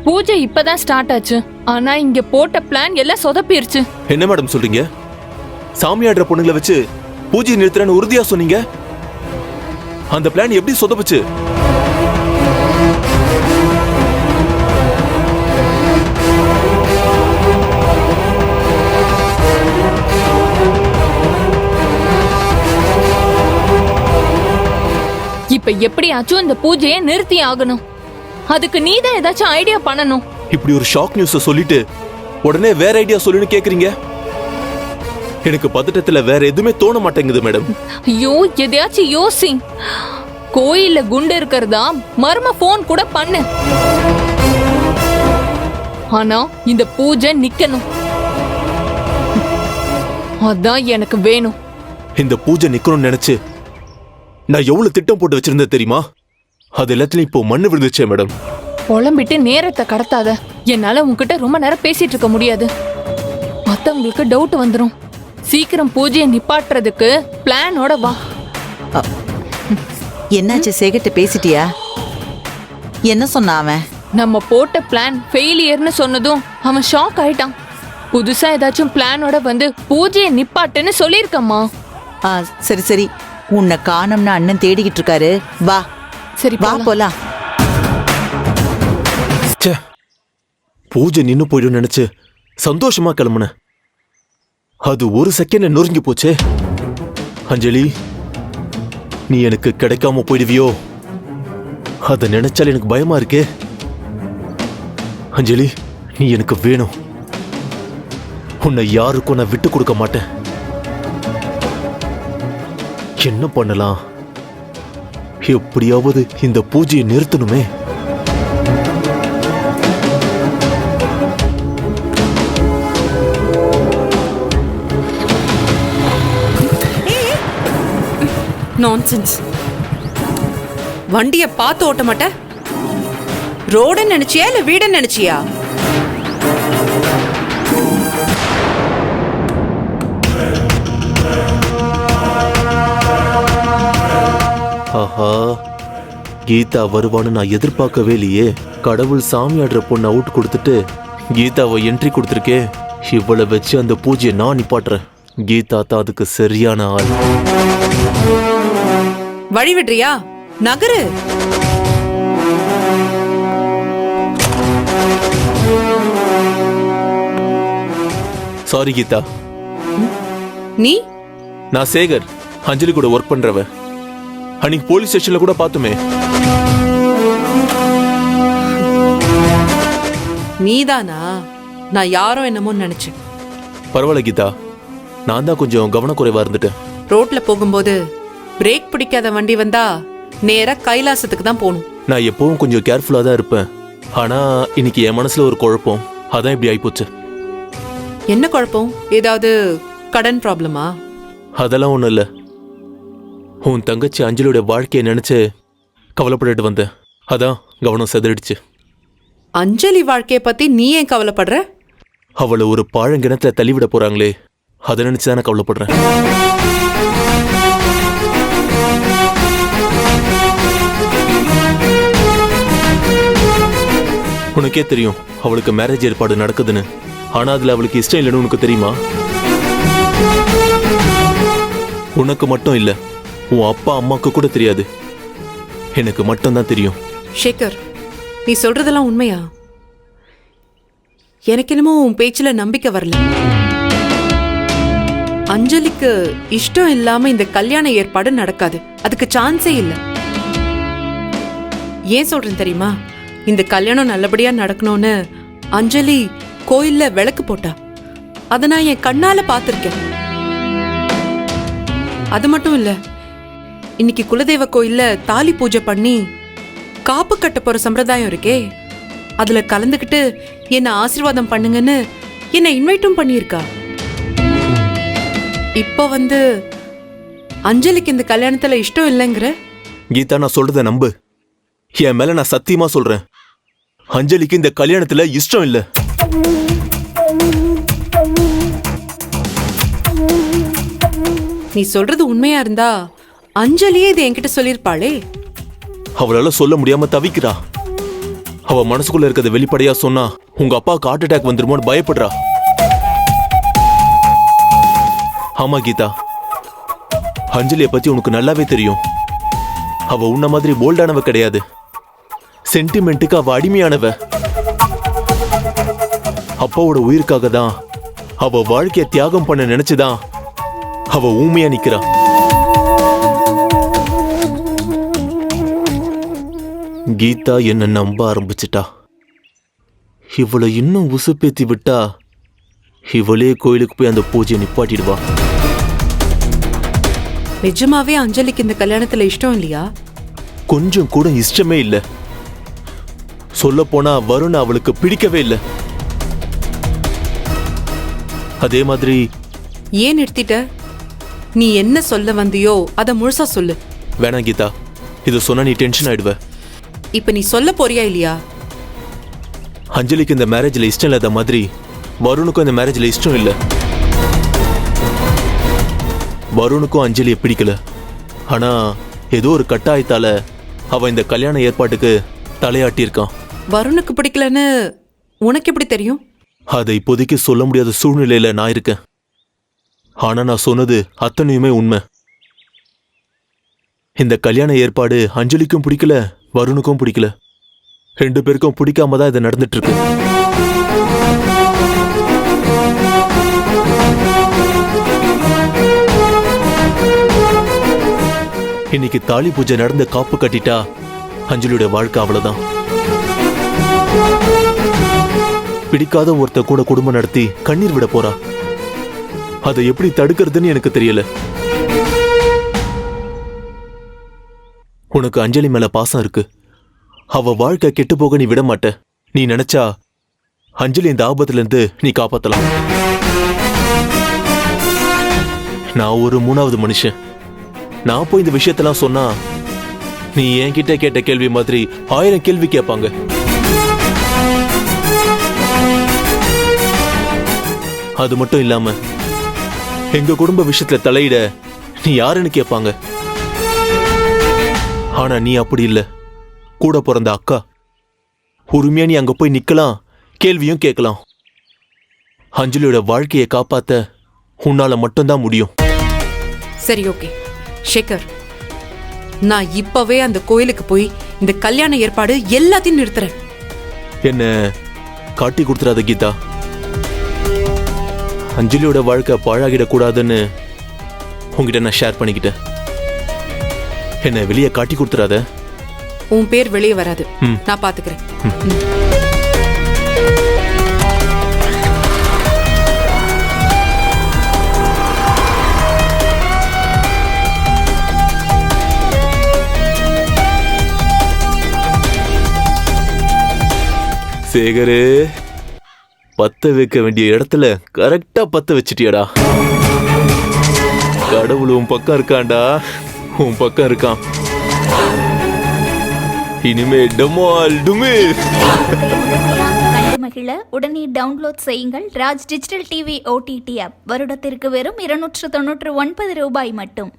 பூஜை இப்பதான் ஸ்டார்ட் ஆச்சு. ஆனா இங்க போட்ட பிளான் எல்லாம் சொதப்பிருச்சு. என்ன மேடம் சொல்றீங்க? சாமியாடுற பொண்ணுங்களை வச்சு பூஜை நிறுத்துறேன்னு உறுதியா சொன்னீங்க. அந்த பிளான் எப்படி சொதப்புச்சு? இப்ப எப்படியாச்சும் இந்த பூஜையை நிறுத்தி ஆகணும். அதுக்கு நீதான் ஏதாச்சும் ஐடியா பண்ணணும். இப்படி ஒரு ஷாக் நியூஸ சொல்லிட்டு உடனே வேற ஐடியா சொல்லுன்னு கேக்குறீங்க. எனக்கு பதட்டத்துல வேற எதுவுமே தோண மாட்டேங்குது மேடம். ஐயோ, எதையாச்சும் யோசி. கோயில்ல குண்டு இருக்கிறதா மர்ம போன் கூட பண்ணு. ஆனா இந்த பூஜை நிக்கணும். அதான் எனக்கு வேணும். இந்த பூஜை நிக்கணும்னு நினைச்சு நான் எவ்வளவு திட்டம் போட்டு வச்சிருந்தேன் தெரியுமா? அது எல்லாத்துலயும் இப்போ மண்ணு விழுந்துச்சே மேடம். புலம்பிட்டு நேரத்தை கடத்தாத. என்னால உன்கிட்ட ரொம்ப நேரம் பேசிட்டு இருக்க முடியாது. மத்தவங்களுக்கு டவுட் வந்துரும். சீக்கிரம் பூஜையை நிப்பாட்டுறதுக்கு பிளானோட வா. என்னாச்சு, சேகர்ட்ட பேசிட்டியா? என்ன சொன்ன அவன்? நம்ம போட்ட பிளான் ஃபெயிலியர்னு சொன்னதும் அவன் ஷாக் ஆயிட்டான். புதுசா ஏதாச்சும் பிளானோட வந்து பூஜையை நிப்பாட்டுன்னு சொல்லிருக்கம்மா. சரி சரி, உன்னை காணோம்னு அண்ணன் தேடிக்கிட்டு இருக்காரு. வா சரி வா போலாம். பூஜை நின்னு போயிடும் நினைச்சு சந்தோஷமா கிளம்புன. அது ஒரு செகண்ட்ல நொறுங்கி போச்சே. அஞ்சலி, நீ எனக்கு கிடைக்காம போயிடுவியோ? அத நினைச்சால எனக்கு பயமா இருக்கே. அஞ்சலி, நீ எனக்கு வேணும். உன்னை யாருக்கும் நான் விட்டு கொடுக்க மாட்டேன். என்ன பண்ணலாம்? எப்படியாவது இந்த பூஜையை நிறுத்தணுமே. நான்சென்ஸ். வண்டிய பார்த்து ஓட்ட மாட்ட? ரோட நினைச்சியா இல்ல வீட நினைச்சியா? ஆஹா, கீதா வருவான்னு நான் எதிர்பார்க்கவே இல்லையே. கடவுள் சாமியாடுற பொண்ணு அவுட் கொடுத்துட்டு கீதாவை என்ட்ரி கொடுத்துருக்கே. இவ்வளவு வச்சு அந்த பூஜையை நான் நிப்பாட்டுறேன். கீதா தான் அதுக்கு சரியான ஆள். வழி விடுறியா? நகரு. சாரி கீதா. நீ? நான் சேகர், அஞ்சலி கூட ஒர்க் பண்றவன். அன்னைக்கு போலீஸ் ஸ்டேஷன்ல கூட பார்த்துமே. நீதானா? நான் யாரோ என்னமோ நினைச்சேன். பரவாயில்ல கீதா, நான் தான் கொஞ்சம் கவனக்குறைவா இருந்துட்டேன். ரோட்ல போகும்போது பிரேக் பிடிக்காத வண்டி வந்தா நேரா கைலாசத்துக்கு தான் போகணும். நான் எப்பவும் கொஞ்சம் கேர்ஃபுல்லா தான் இருப்பேன். ஆனா இன்னைக்கு என் மனசுல ஒரு குழப்பம். அதான் இப்படி ஆயிப்போச்சு. என்ன குழப்பம்? ஏதாவது கடன் ப்ராப்ளமா? அதெல்லாம் ஒண்ணும் இல்ல. உன் தங்கச்சி அஞ்சலியோட வாழ்க்கையை நினைச்சு கவலைப்பட்டு வந்தேன். அதான் கவனம் செதறிடுச்சு. அஞ்சலி வாழ்க்கைய பத்தி நீ ஏன் கவலைப்படுற? அவளை ஒரு பாழங்கிணத்துல தள்ளிவிட போறாங்களே, அதை நினைச்சுதான் நான் கவலைப்படுறேன். உனக்கே தெரியும் அவளுக்கு மேரேஜ் ஏற்பாடு நடக்குதுன்னு. ஆனா அதுல அவளுக்கு இஷ்டம் இல்லைன்னு உனக்கு தெரியுமா? உனக்கு மட்டும் இல்ல, உன் அப்பா அம்மாக்கு கூட தெரியாது. எனக்கு மட்டும்தான் தெரியும். சேகர், நீ சொல்றதெல்லாம் உண்மையா? எனக்கு என்னமோ உன் பேச்சுல நம்பிக்கை வரல. அஞ்சலிக்கு இஷ்டம் இல்லாம இந்த கல்யாண ஏற்பாடு நடக்காது. அதுக்கு சான்ஸே இல்ல. ஏன் சொல்றேன் தெரியுமா? இந்த கல்யாணம் நல்லபடியா நடக்கணும்னு அஞ்சலி கோயில்ல விளக்கு போட்டா. அத நான் என் கண்ணால பாத்திருக்கேன். அது மட்டும் இல்ல, இன்னைக்கு குலதெய்வ கோயில்ல தாலி பூஜை பண்ணி காப்பு கட்ட போற சம்பிரதாயம் இருக்கே, அதுல கலந்துக்கிட்டு என்ன ஆசீர்வாதம் பண்ணுங்கன்னு என்ன இன்வைட்டும் பண்ணியிருக்கா. இப்ப வந்து அஞ்சலிக்கு இந்த கல்யாணத்துல இஷ்டம் இல்லைங்கிற? கீதா, நான் சொல்றத நம்பு. என் மேல நான் சத்தியமா சொல்றேன், அஞ்சலிக்கு இந்த கல்யாணத்துல இஷ்டம் இல்ல. நீ சொல்றது உண்மையா இருந்தா அஞ்சலியே இது என்கிட்ட சொல்லிருப்பாளே. அவளால சொல்ல முடியாம தவிக்கிறா. அவ மனசுக்குள்ள இருக்கிறத வெளிப்படையா சொன்னா உங்க அப்பாவுக்கு ஹார்ட் அட்டாக் வந்துருமோன்னு பயப்படுறா. ஆமா கீதா, அஞ்சலியை பத்தி உனக்கு நல்லாவே தெரியும். அவ உன்ன மாதிரி போல்டானவ கிடையாது. சென்டிமெண்ட்டுக்கு அவ அடிமையானவ. அப்பாவோட உயிருக்காக தான், அவ வாழ்க்கைய தியாகம் பண்ண நினைச்சுதான் அவ ஊமையா நிக்கிறா. கீதா என்ன நம்ப ஆரம்பிச்சிட்டா. இவளை இன்னும் உசுப்பேத்தி விட்டா இவளே கோயிலுக்கு போய் அந்த பூஜையை நிப்பாட்டிடுவா. நிஜமாவே அஞ்சலிக்கு இந்த கல்யாணத்துல இஷ்டம் இல்லையா? கொஞ்சம் கூட இஷ்டமே இல்ல. சொல்ல போனா வருண் அவளுக்கு பிடிக்கவே இல்லை. அதே மாதிரி ஏன் நிறுத்திட்ட? நீ என்ன சொல்ல வந்தியோ அத முழுசா சொல்லு. வேணாம் கீதா, இது சொன்னா நீ டென்ஷன் ஆயிடுவ. இப்ப நீ சொல்ல போறியா இல்லையா? அஞ்சலிக்கு இந்த மேரேஜ்ல இஷ்டம் இல்லாத மாதிரி வருணுக்கும் இந்த மேரேஜ்ல இஷ்டம் இல்ல. வருணுக்கும் அஞ்சலியை பிடிக்கல. ஆனா ஏதோ ஒரு கட்டாயத்தால அவன் இந்த கல்யாண ஏற்பாட்டுக்கு தலையாட்டியிருக்கான். வருணுக்கு பிடிக்கலன்னு உனக்கு எப்படி தெரியும்? அதை இப்போதைக்கு சொல்ல முடியாத சூழ்நிலையில நான் இருக்கேன். ஆனா நான் சொன்னது அத்தனையுமே உண்மை. இந்த கல்யாண ஏற்பாடு அஞ்சலிக்கும் பிடிக்கல, வருணுக்கும் பிடிக்கல. 2 பேருக்கும் பிடிக்காம தான் இது நடந்துட்டு இருக்கு. இன்னைக்கு தாலி பூஜை நடந்த காப்பு கட்டிட்டா அஞ்சலியோட வாழ்க்கை அவ்வளவுதான். பிடிக்காத ஒருத்த கூட குடும்பம் நடத்தி கண்ணீர் விட போறா. அதை எப்படி தடுக்கிறதுன்னு எனக்கு தெரியல. உனக்கு அஞ்சலி மேல பாசம் இருக்கு. அவ வாழ்க்கை கெட்டு போக நீ விட மாட்ட. நீ நினைச்சா அஞ்சலி இந்த ஆபத்துல இருந்து நீ காப்பாத்தலாம். நான் ஒரு 3வது மனுஷன். நான் போய் இந்த விஷயத்தெல்லாம் சொன்னா நீ என்கிட்ட கேட்ட கேள்வி மாதிரி 1000 கேள்வி கேட்பாங்க. அது மட்டும் இல்லாம எங்க குடும்ப விஷயத்துல தலையிட நீ யாருன்னு கேட்பாங்க. ஆனா நீ அப்படி இல்ல. கூட பிறந்த அக்கா. உரிமையா நீ அங்க போய் நிக்கலாம், கேள்வியும் கேட்கலாம். அஞ்சலியோட வாழ்க்கையை காப்பாத்த உன்னால மட்டும்தான் முடியும். சரி, ஓகே சேகர், நான் இப்பவே அந்த கோயிலுக்கு போய் இந்த கல்யாண ஏற்பாடு எல்லாத்தையும் நிறுத்துறேன். என்ன காட்டி கொடுத்துறாத கீதா. அஞ்சலியோட வாழ்க்கை பாழாகிடக்கூடாதுன்னு உங்ககிட்ட நான் ஷேர் பண்ணிக்கிட்டேன். என்ன வெளியே காட்டி கொடுத்துறாத. உன் பேர் வெளியே வராது. நான் பாத்துக்கிறேன். சேகரு, பத்த வைக்க வேண்டிய இடத்துல கரெக்டா பத்த வச்சிட்டியடா. கடவுள் உன் பக்கம் இருக்காண்டா, உன் பக்கம் இருக்கான். இனிமே டமால் டுமில். கண்டு மகிழ உடனே டவுன்லோட் செய்யுங்கள் Raj digital TV OTT app. வருடத்திற்கு வெறும் 299 ரூபாய் மட்டும்.